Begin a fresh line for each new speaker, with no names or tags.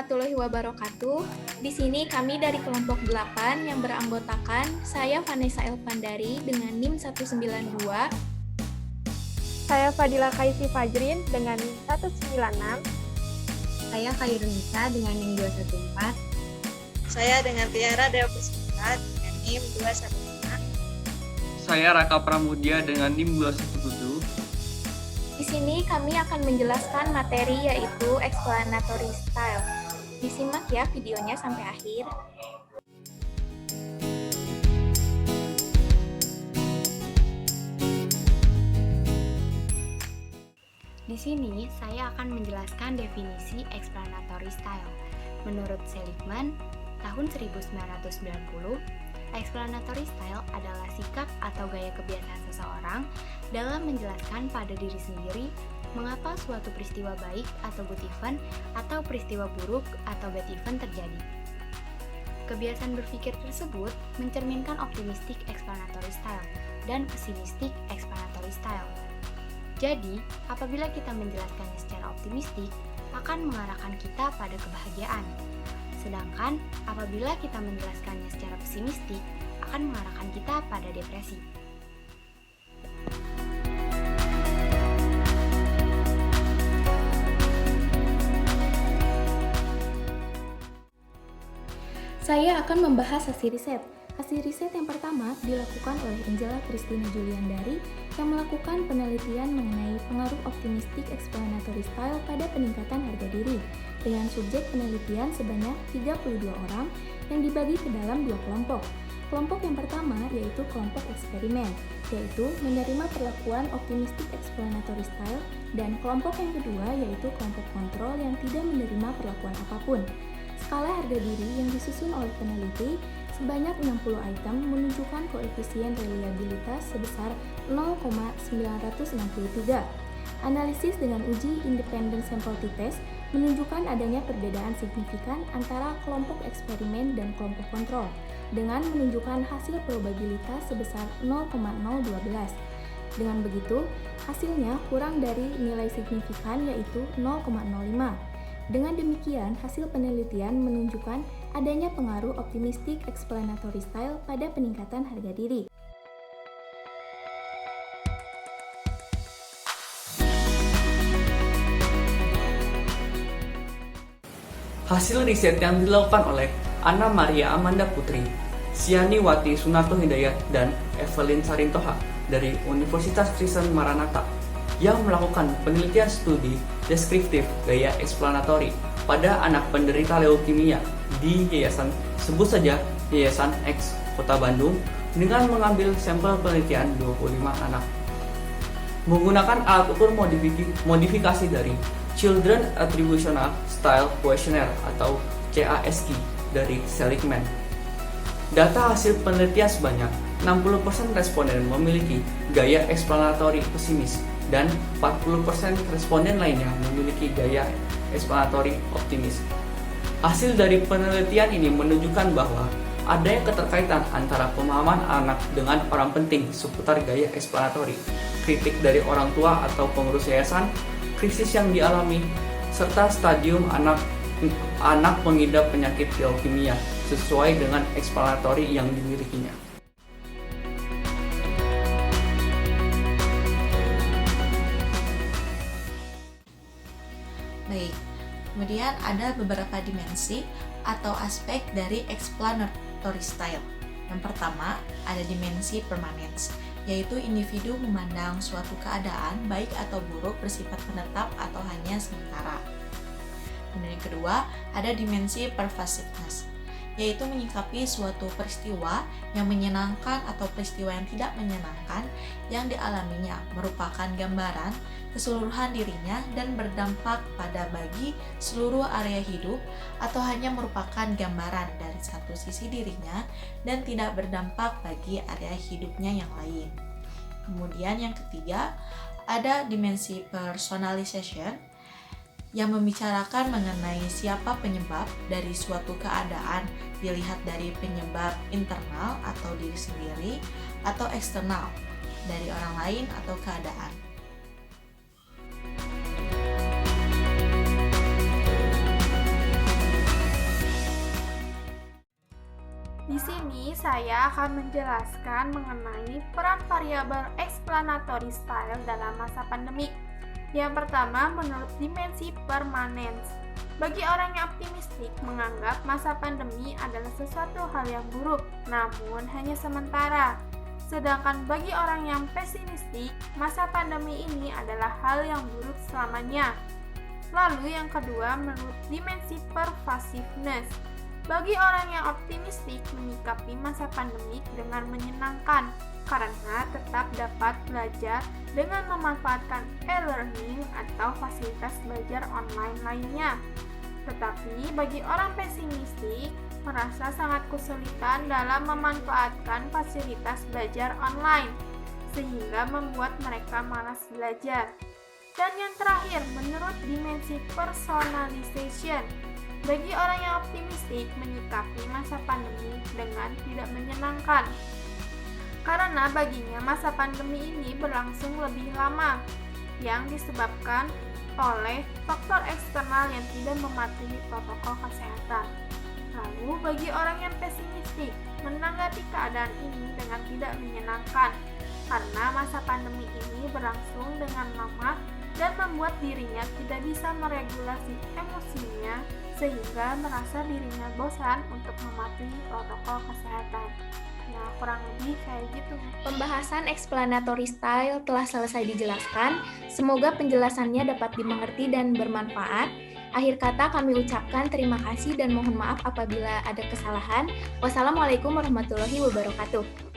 warahmatullahi wabarakatuh. Di sini kami dari kelompok 8 yang beranggotakan saya Vanessa Elvandari dengan NIM 192.
Saya Fadila Kaisi Fajrin dengan NIM 196.
Saya Khairunisa dengan NIM 214.
Saya dengan Tiara Dewa Puspita dengan NIM 215.
Saya Raka Pramudia dengan NIM 217.
Di sini kami akan menjelaskan materi yaitu explanatory style. Disimak ya videonya sampai akhir.
Di sini saya akan menjelaskan definisi explanatory style. Menurut Seligman, tahun 1990, explanatory style adalah sikap atau gaya kebiasaan seseorang dalam menjelaskan pada diri sendiri mengapa suatu peristiwa baik atau good event atau peristiwa buruk atau bad event terjadi. Kebiasaan berpikir tersebut mencerminkan optimistic explanatory style dan pessimistic explanatory style. Jadi, apabila kita menjelaskannya secara optimistik, akan mengarahkan kita pada kebahagiaan. Sedangkan, apabila kita menjelaskannya secara pesimistik, akan mengarahkan kita pada depresi.
Saya akan membahas hasil riset. Hasil riset yang pertama dilakukan oleh Angela Christina Juliandari yang melakukan penelitian mengenai pengaruh optimistic explanatory style pada peningkatan harga diri dengan subjek penelitian sebanyak 32 orang yang dibagi ke dalam dua kelompok. Kelompok yang pertama yaitu kelompok eksperimen, yaitu menerima perlakuan optimistic explanatory style, dan kelompok yang kedua yaitu kelompok kontrol yang tidak menerima perlakuan apapun. Skala harga diri yang disusun oleh peneliti sebanyak 60 item menunjukkan koefisien reliabilitas sebesar 0,963. Analisis dengan uji independent sample t-test menunjukkan adanya perbedaan signifikan antara kelompok eksperimen dan kelompok kontrol dengan menunjukkan hasil probabilitas sebesar 0,012. Dengan begitu, hasilnya kurang dari nilai signifikan yaitu 0,05. Dengan demikian, hasil penelitian menunjukkan adanya pengaruh optimistic explanatory style pada peningkatan harga diri.
Hasil riset yang dilakukan oleh Anna Maria Amanda Putri, Siani Wati Sunarto Hidayat, dan Evelyn Sarintoha dari Universitas Kristen Maranatha yang melakukan penelitian studi deskriptif gaya explanatory pada anak penderita leukemia di yayasan, sebut saja Yayasan X Kota Bandung, dengan mengambil sampel penelitian 25 anak. Menggunakan alat ukur modifikasi dari Children Attributional Style Questionnaire atau CASQ dari Seligman. Data hasil penelitian sebanyak 60% responden memiliki gaya explanatory pesimis dan 40% responden lainnya memiliki gaya explanatory optimis. Hasil dari penelitian ini menunjukkan bahwa adanya keterkaitan antara pemahaman anak dengan orang penting seputar gaya explanatory, kritik dari orang tua atau pengurus yayasan, krisis yang dialami, serta stadium anak mengidap penyakit leukemia sesuai dengan explanatory yang dimilikinya.
Baik, kemudian ada beberapa dimensi atau aspek dari explanatory style. Yang pertama, ada dimensi permanence, yaitu individu memandang suatu keadaan baik atau buruk bersifat menetap atau hanya sementara. Kemudian yang kedua, ada dimensi pervasiveness, yaitu menyikapi suatu peristiwa yang menyenangkan atau peristiwa yang tidak menyenangkan yang dialaminya merupakan gambaran keseluruhan dirinya dan berdampak pada bagi seluruh area hidup, atau hanya merupakan gambaran dari satu sisi dirinya dan tidak berdampak bagi area hidupnya yang lain. Kemudian yang ketiga, ada dimensi personalization yang membicarakan mengenai siapa penyebab dari suatu keadaan, dilihat dari penyebab internal atau diri sendiri atau eksternal dari orang lain atau keadaan.
Di sini saya akan menjelaskan mengenai peran variabel explanatory style dalam masa pandemi. Yang pertama, menurut dimensi permanence. Bagi orang yang optimistik, menganggap masa pandemi adalah sesuatu hal yang buruk, namun hanya sementara. Sedangkan bagi orang yang pesimistik, masa pandemi ini adalah hal yang buruk selamanya. Lalu yang kedua, menurut dimensi pervasiveness. Bagi orang yang optimistik, menyikapi masa pandemi dengan menyenangkan, karena tetap dapat belajar dengan memanfaatkan e-learning atau fasilitas belajar online lainnya. Tetapi bagi orang pesimistik, merasa sangat kesulitan dalam memanfaatkan fasilitas belajar online, sehingga membuat mereka malas belajar. Dan yang terakhir, menurut dimensi personalization, bagi orang yang optimistik menyikapi masa pandemi dengan tidak menyenangkan. Karena baginya masa pandemi ini berlangsung lebih lama, yang disebabkan oleh faktor eksternal yang tidak mematuhi protokol kesehatan. Lalu bagi orang yang pesimistik, menanggapi keadaan ini dengan tidak menyenangkan, karena masa pandemi ini berlangsung dengan lama dan membuat dirinya tidak bisa meregulasi emosinya, sehingga merasa dirinya bosan untuk mematuhi protokol kesehatan. Nah, kurang lebih kayak gitu.
Pembahasan explanatory style telah selesai dijelaskan. Semoga penjelasannya dapat dimengerti dan bermanfaat. Akhir kata kami ucapkan terima kasih dan mohon maaf apabila ada kesalahan. Wassalamualaikum warahmatullahi wabarakatuh.